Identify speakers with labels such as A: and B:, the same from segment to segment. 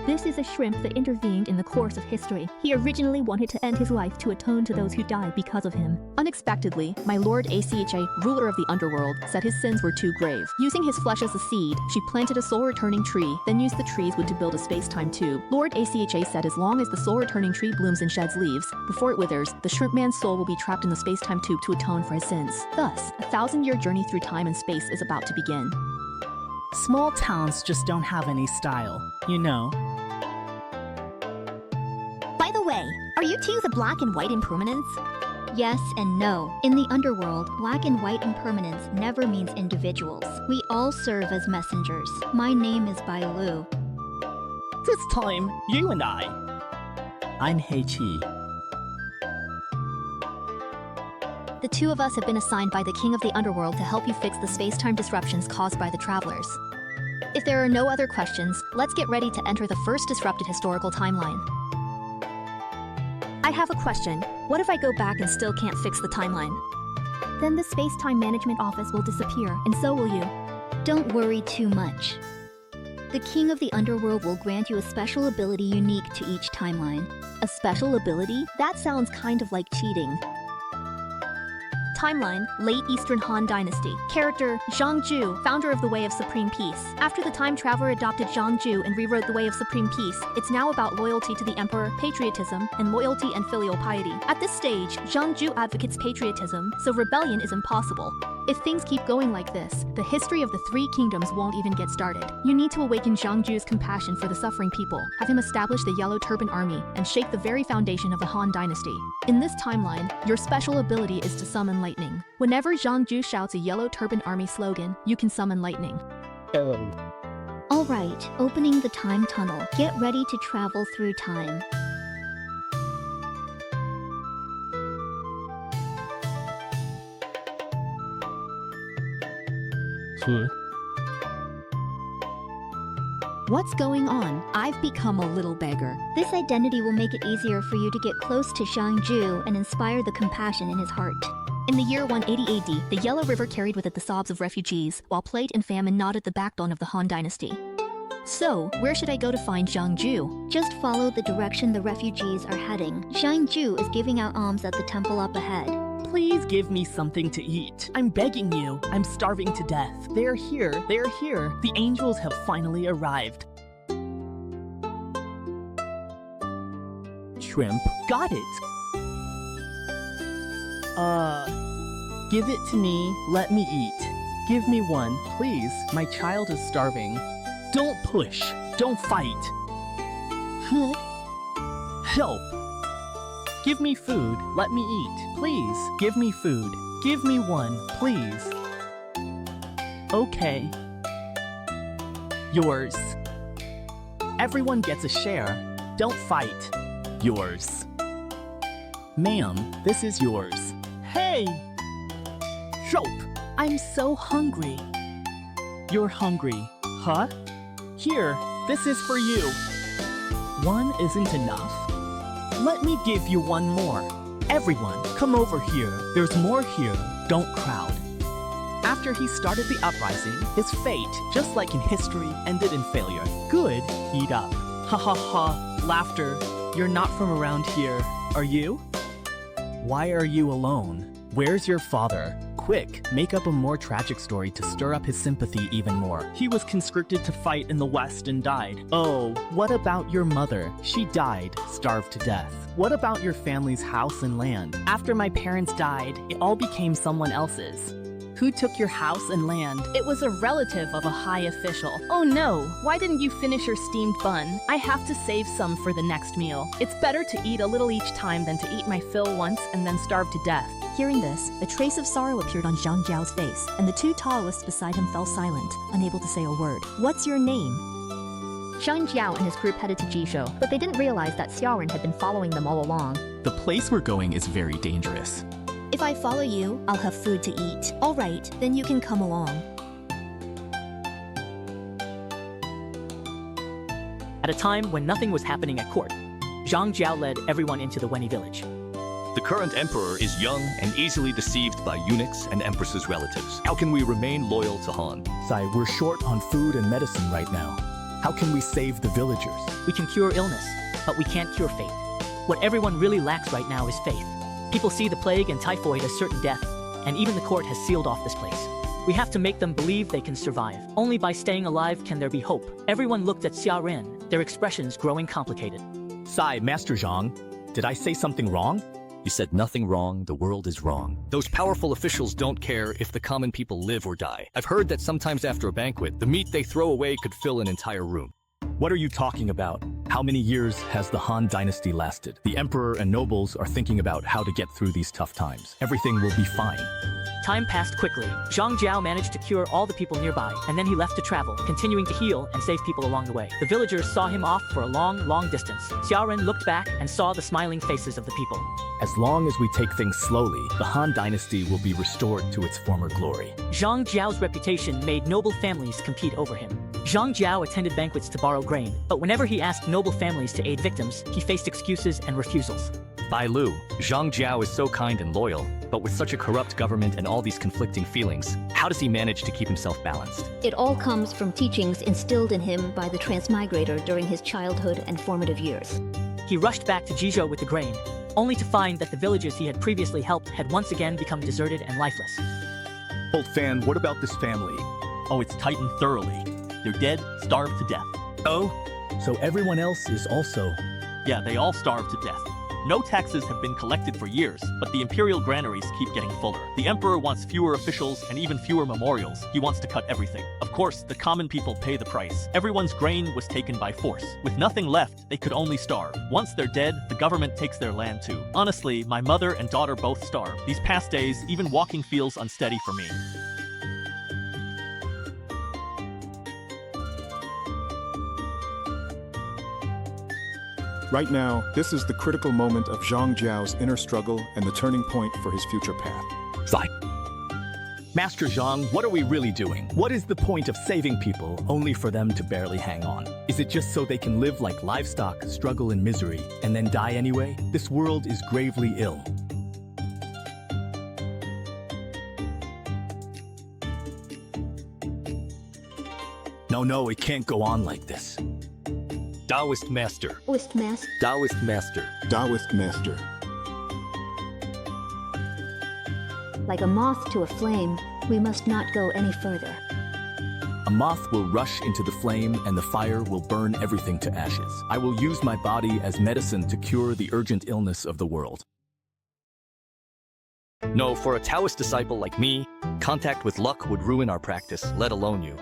A: This is a shrimp that intervened in the course of history. He originally wanted to end his life to atone to those who died because of him. Unexpectedly, my Lord Acha, ruler of the underworld, said his sins were too grave. Using his flesh as a seed, she planted a soul-returning tree, then used the tree's wood to build a space-time tube. Lord Acha said as long as the soul-returning tree blooms and sheds leaves, before it withers, the shrimp man's soul will be trapped in the space-time tube to atone for his sins. Thus, a 1,000-year journey through time and space is about to begin.
B: Small towns just don't have any style, you know.
C: By the way, are you two the black and white impermanents? Yes and no. In the underworld, black and white impermanence never means individuals. We all serve as messengers. My name is Bai Lu.
B: This time, you and I. I'm Hei-Chi.
C: The two of us have been assigned by the King of the Underworld to help you fix the space-time disruptions caused by the travelers. If there are no other questions, let's get ready to enter the first disrupted historical timeline. I have a question. What if I go back and still can't fix the timeline? Then the space-time management office will disappear, and so will you. Don't worry too much. The King of the Underworld will grant you a special ability unique to each timeline. A special ability? That sounds kind of like cheating. Timeline, Late Eastern Han Dynasty. Character, Zhang Ju, founder of the Way of Supreme Peace. After the time traveler adopted Zhang Ju and rewrote the Way of Supreme Peace, it's now about loyalty to the Emperor, patriotism, and loyalty and filial piety. At this stage, Zhang Ju advocates patriotism, so rebellion is impossible. If things keep going like this, the history of the Three Kingdoms won't even get started. You need to awaken Zhang Ju's compassion for the suffering people, have him establish the Yellow Turban Army, and shake the very foundation of the Han Dynasty. In this timeline, your special ability is to summon lightning. Whenever Zhang Ju shouts a Yellow Turban Army slogan, you can summon lightning. Alright, opening the time tunnel. Get ready to travel through time. What's going on? I've become a little beggar. This identity will make it easier for you to get close to Zhang Ju and inspire the compassion in his heart. In the year 180 AD, the Yellow River carried with it the sobs of refugees, while plague and famine gnawed at the backbone of the Han Dynasty. So, where should I go to find Zhang Ju? Just follow the direction the refugees are heading. Zhang Ju is giving out alms at the temple up ahead.
B: Please give me something to eat. I'm begging you. I'm starving to death. They're here. They're here. The angels have finally arrived. Shrimp. Got it. Give it to me. Let me eat. Give me one, please. My child is starving. Don't push. Don't fight. Help. Give me food. Let me eat. Please, give me food. Give me one, please. Okay. Yours. Everyone gets a share. Don't fight. Yours. Ma'am, this is yours. Hey! Help! I'm so hungry. You're hungry, huh? Here, this is for you. One isn't enough. Let me give you one more. Everyone, come over here. There's more here. Don't crowd. After he started the uprising, his fate, just like in history, ended in failure. Good, eat up. Ha ha ha, laughter. You're not from around here, are you? Why are you alone? Where's your father? Quick, make up a more tragic story to stir up his sympathy even more. He was conscripted to fight in the West and died. Oh, what about your mother? She died, starved to death. What about your family's house and land? After my parents died, it all became someone else's. Who took your house and land? It was a relative of a high official. Oh no, why didn't you finish your steamed bun? I have to save some for the next meal. It's better to eat a little each time than to eat my fill once and then starve to death.
A: Hearing this, a trace of sorrow appeared on Zhang Jiao's face, and the two taoists beside him fell silent, unable to say a word. What's your name? Zhang Jiao and his group headed to Jizhou, but they didn't realize that Xiaoren had been following them all along.
D: The place we're going is very dangerous.
A: If I follow you, I'll have food to eat. All right, then you can come along.
E: At a time when nothing was happening at court, Zhang Jiao led everyone into the Weni village.
F: The current emperor is young and easily deceived by eunuchs and empress's relatives. How can we remain loyal to Han?
D: Sai, we're short on food and medicine right now.
B: How can we save the villagers?
E: We can cure illness, but we can't cure fate. What everyone really lacks right now is faith. People see the plague and typhoid as certain death, and even the court has sealed off this place. We have to make them believe they can survive. Only by staying alive can there be hope. Everyone looked at Xia Ren, their expressions growing complicated.
B: Sai, Master Zhang, did I say something wrong?
F: You said nothing wrong, the world is wrong. Those powerful officials don't care if the common people live or die. I've heard that sometimes after a banquet, the meat they throw away could fill an entire room.
B: What are you talking about? How many years has the Han dynasty lasted? The emperor and nobles are thinking about how to get through these tough times. Everything will be fine.
E: Time passed quickly. Zhang Jiao managed to cure all the people nearby, and then he left to travel, continuing to heal and save people along the way. The villagers saw him off for a long, long distance. Xia Ren looked back and saw the smiling faces of the people.
B: As long as we take things slowly, the Han dynasty will be restored to its former glory.
E: Zhang Jiao's reputation made noble families compete over him. Zhang Jiao attended banquets to borrow grain, but whenever he asked noble families to aid victims, he faced excuses and refusals.
F: Bai Lu, Zhang Jiao is so kind and loyal, but with such a corrupt government and all these conflicting feelings, how does he manage to keep himself balanced?
G: It all comes from teachings instilled in him by the transmigrator during his childhood and formative years.
E: He rushed back to Jizhou with the grain, only to find that the villages he had previously helped had once again become deserted and lifeless.
B: Old fan, what about this family?
H: Oh, it's Titan thoroughly. They're dead, starved to death.
B: Oh? So everyone else is also...
H: Yeah, they all starved to death. No taxes have been collected for years, but the imperial granaries keep getting fuller. The emperor wants fewer officials and even fewer memorials. He wants to cut everything. Of course, the common people pay the price. Everyone's grain was taken by force. With nothing left, they could only starve. Once they're dead, the government takes their land too. Honestly, my mother and daughter both starve. These past days, even walking feels unsteady for me.
I: Right now, this is the critical moment of Zhang Jiao's inner struggle and the turning point for his future path.
B: Sai. Master Zhang, what are we really doing? What is the point of saving people only for them to barely hang on? Is it just so they can live like livestock, struggle in misery, and then die anyway? This world is gravely ill. No, it can't go on like this.
F: Taoist Master.
G: Taoist Master.
F: Taoist Master.
I: Taoist Master.
G: Like a moth to a flame, we must not go any further.
B: A moth will rush into the flame and the fire will burn everything to ashes. I will use my body as medicine to cure the urgent illness of the world.
F: No, for a Taoist disciple like me, contact with luck would ruin our practice, let alone you.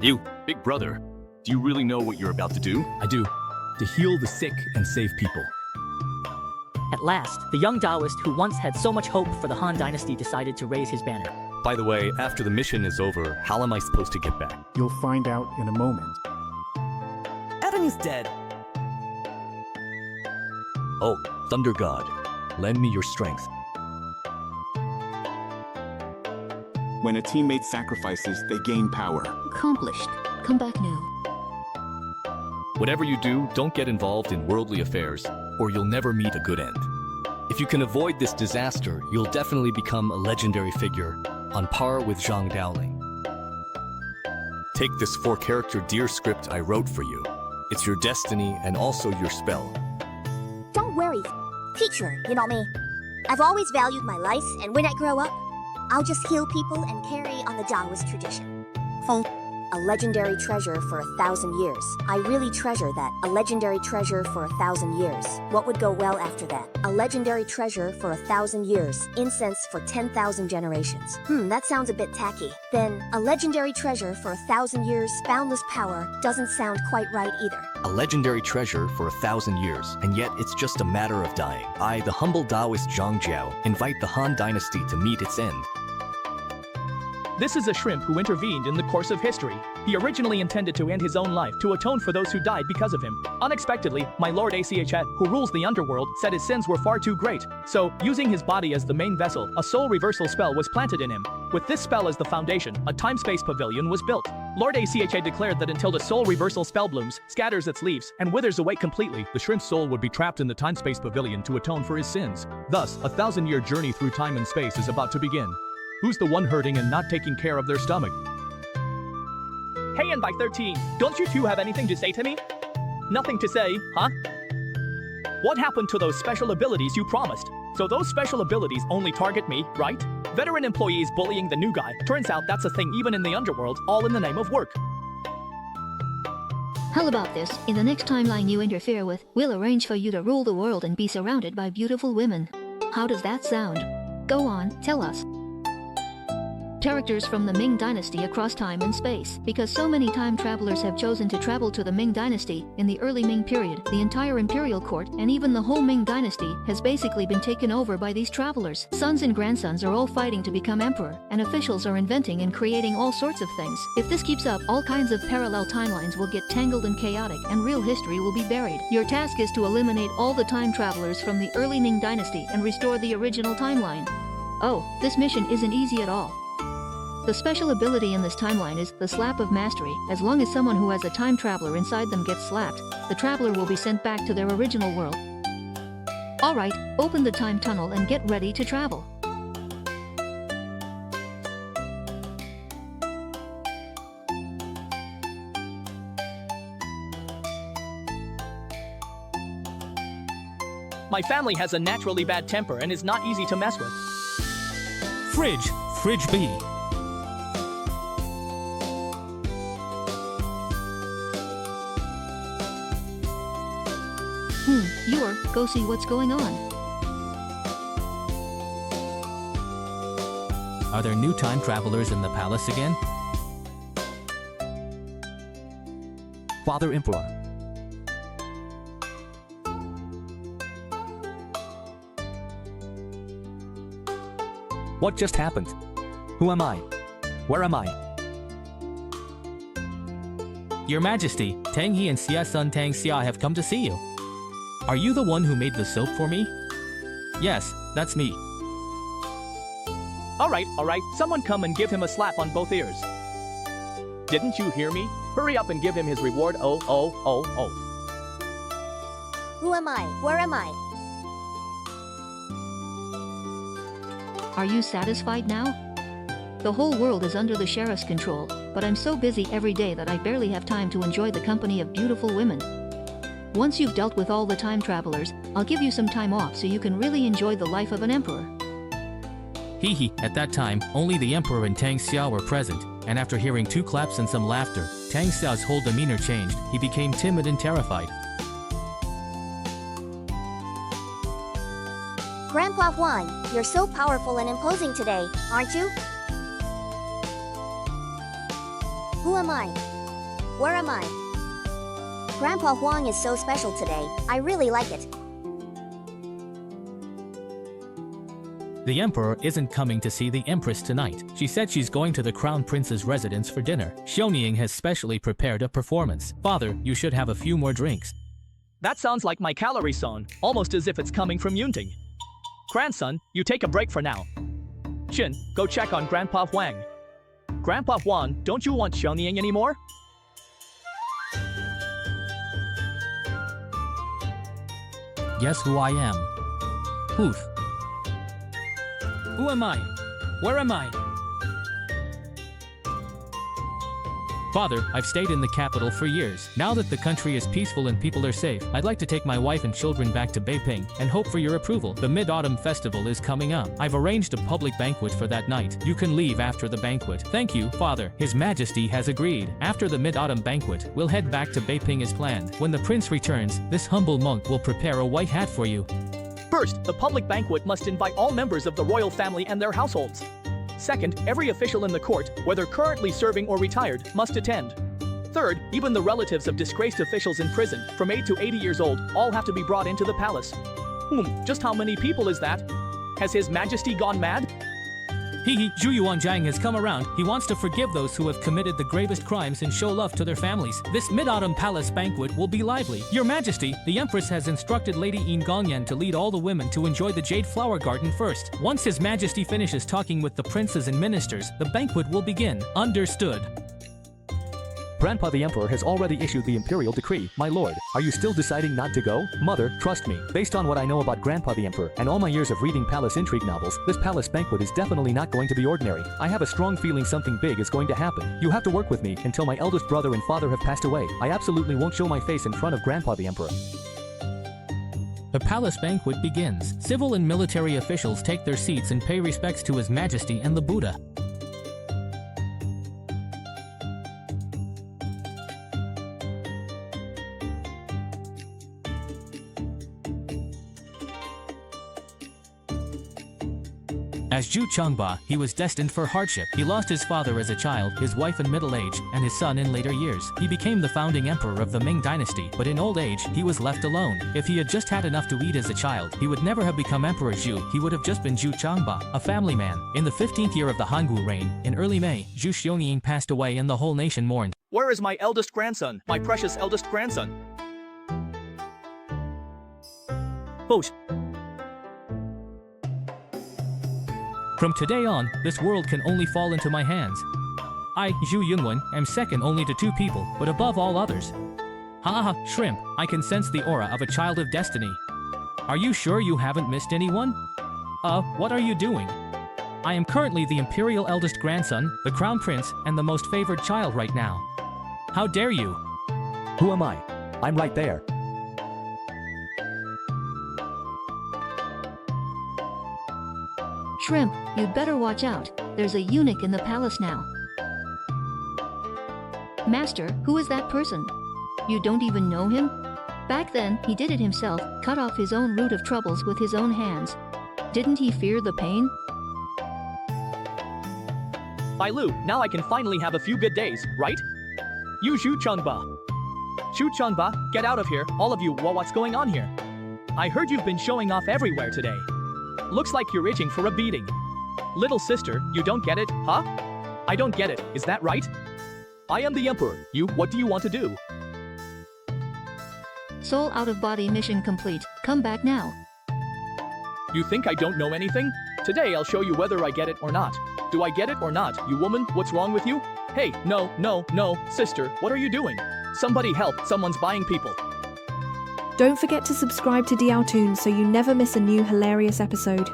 F: You, big brother, do you really know what you're about to do?
B: I do. To heal the sick and save people.
E: At last, the young Taoist who once had so much hope for the Han dynasty decided to raise his banner.
F: By the way, after the mission is over, how am I supposed to get back?
I: You'll find out in a moment.
J: Evan is dead.
F: Oh, Thunder God, lend me your strength.
I: When a teammate sacrifices, they gain power.
G: Accomplished. Come back now.
F: Whatever you do, don't get involved in worldly affairs, or you'll never meet a good end. If you can avoid this disaster, you'll definitely become a legendary figure, on par with Zhang Daoling. Take this 4-character deer script I wrote for you. It's your destiny and also your spell.
K: Don't worry, teacher, you know me. I've always valued my life, and when I grow up, I'll just heal people and carry on the Taoist tradition. A legendary treasure for 1,000 years. I really treasure that. A legendary treasure for 1,000 years. What would go well after that? A legendary treasure for 1,000 years. Incense for 10,000 generations. That sounds a bit tacky. Then, a legendary treasure for 1,000 years, boundless power, doesn't sound quite right either.
F: A legendary treasure for 1,000 years, and yet it's just a matter of dying. I, the humble Taoist Zhang Jiao, invite the Han dynasty to meet its end.
L: This is a shrimp who intervened in the course of history. He originally intended to end his own life to atone for those who died because of him. Unexpectedly, my lord Achat, who rules the underworld, said his sins were far too great. So, using his body as the main vessel, a soul reversal spell was planted in him. With this spell as the foundation, a time-space pavilion was built. Lord Achat declared that until the soul reversal spell blooms, scatters its leaves, and withers away completely, the shrimp's soul would be trapped in the time-space pavilion to atone for his sins. Thus, a 1,000-year journey through time and space is about to begin. Who's the one hurting and not taking care of their stomach? Hey, and by 13, don't you two have anything to say to me? Nothing to say, huh? What happened to those special abilities you promised? So those special abilities only target me, right? Veteran employees bullying the new guy. Turns out that's a thing even in the underworld, all in the name of work.
G: How about this? In the next timeline you interfere with, we'll arrange for you to rule the world and be surrounded by beautiful women. How does that sound? Go on, tell us. Characters from the Ming Dynasty across time and space. Because so many time travelers have chosen to travel to the Ming Dynasty, in the early Ming period, the entire imperial court, and even the whole Ming Dynasty, has basically been taken over by these travelers. Sons and grandsons are all fighting to become emperor, and officials are inventing and creating all sorts of things. If this keeps up, all kinds of parallel timelines will get tangled and chaotic, and real history will be buried. Your task is to eliminate all the time travelers from the early Ming Dynasty and restore the original timeline. Oh, this mission isn't easy at all. The special ability in this timeline is the Slap of Mastery. As long as someone who has a time traveler inside them gets slapped, the traveler will be sent back to their original world. Alright, open the time tunnel and get ready to travel.
L: My family has a naturally bad temper and is not easy to mess with.
M: Fridge B.
G: Go see what's going on.
M: Are there new time travelers in the palace again?
J: Father Emperor. What just happened? Who am I? Where am I?
M: Your Majesty, Tang He and Xia Sun Tang Xia have come to see you. Are you the one who made the soap for me? Yes, that's me.
L: Alright, someone come and give him a slap on both ears. Didn't you hear me? Hurry up and give him his reward. Oh.
K: Who am I? Where am I?
G: Are you satisfied now? The whole world is under the sheriff's control, but I'm so busy every day that I barely have time to enjoy the company of beautiful women. Once you've dealt with all the time travelers, I'll give you some time off so you can really enjoy the life of an emperor.
M: Hee. At that time, only the Emperor and Tang Xia were present, and after hearing 2 claps and some laughter, Tang Xia's whole demeanor changed. He became timid and terrified.
K: Grandpa Huang, you're so powerful and imposing today, aren't you? Who am I? Where am I? Grandpa Huang is so special today. I really like it.
M: The Emperor isn't coming to see the Empress tonight. She said she's going to the Crown Prince's residence for dinner. Xiaoning has specially prepared a performance. Father, you should have a few more drinks.
L: That sounds like my calorie song, almost as if it's coming from Yunting. Grandson, you take a break for now. Shin, go check on Grandpa Huang. Grandpa Huang, don't you want Xiaoning anymore?
M: Guess who I am? Poof. Who am I? Where am I? Father, I've stayed in the capital for years. Now that the country is peaceful and people are safe, I'd like to take my wife and children back to Beiping and hope for your approval. The Mid-Autumn Festival is coming up. I've arranged a public banquet for that night. You can leave after the banquet. Thank you, Father. His Majesty has agreed. After the Mid-Autumn banquet, we'll head back to Beiping as planned. When the prince returns, this humble monk will prepare a white hat for you.
L: First, the public banquet must invite all members of the royal family and their households. Second, every official in the court, whether currently serving or retired, must attend. Third, even the relatives of disgraced officials in prison, from 8 to 80 years old, all have to be brought into the palace. Just how many people is that? Has His Majesty gone mad?
M: Zhu Yuanzhang has come around. He wants to forgive those who have committed the gravest crimes and show love to their families. This Mid-Autumn Palace banquet will be lively. Your Majesty, the Empress has instructed Lady Yin Gongyan to lead all the women to enjoy the Jade Flower Garden first. Once His Majesty finishes talking with the princes and ministers, the banquet will begin. Understood.
J: Grandpa the Emperor has already issued the imperial decree. My lord, are you still deciding not to go? Mother, trust me. Based on what I know about Grandpa the Emperor and all my years of reading palace intrigue novels, this palace banquet is definitely not going to be ordinary. I have a strong feeling something big is going to happen. You have to work with me until my eldest brother and father have passed away. I absolutely won't show my face in front of Grandpa the Emperor.
M: The palace banquet begins. Civil and military officials take their seats and pay respects to His Majesty and the Buddha. As Zhu Chengba, he was destined for hardship. He lost his father as a child, his wife in middle age, and his son in later years. He became the founding emperor of the Ming dynasty, but in old age, he was left alone. If he had just had enough to eat as a child, he would never have become Emperor Zhu. He would have just been Zhu Chengba, a family man. In the 15th year of the Hangu reign, in early May, Zhu Xiongyin passed away and the whole nation mourned.
L: Where is my eldest grandson? My precious eldest grandson? Oh,
M: From today on, this world can only fall into my hands. I, Zhu Yunwen, am second only to two people, but above all others. Ha ha, shrimp, I can sense the aura of a child of destiny. Are you sure you haven't missed anyone? What are you doing? I am currently the imperial eldest grandson, the crown prince, and the most favored child right now. How dare you?
J: Who am I? I'm right there.
G: Shrimp, you'd better watch out. There's a eunuch in the palace now. Master, who is that person? You don't even know him? Back then, he did it himself, cut off his own root of troubles with his own hands. Didn't he fear the pain?
L: Bai Lu, now I can finally have a few good days, right? You Zhu Chengba. Zhu Chengba, get out of here, all of you. What's going on here? I heard you've been showing off everywhere today. Looks like you're itching for a beating. Little sister, you don't get it, huh? I don't get it, is that right? I am the emperor. What do you want to do?
G: Soul out-of-body mission complete. Come back now.
L: You think I don't know anything? Today I'll show you whether I get it or not. Do I get it or not, you woman? What's wrong with you? Hey, no, sister, what are you doing? Somebody help, someone's buying people.
N: Don't forget to subscribe to DL Toons so you never miss a new hilarious episode.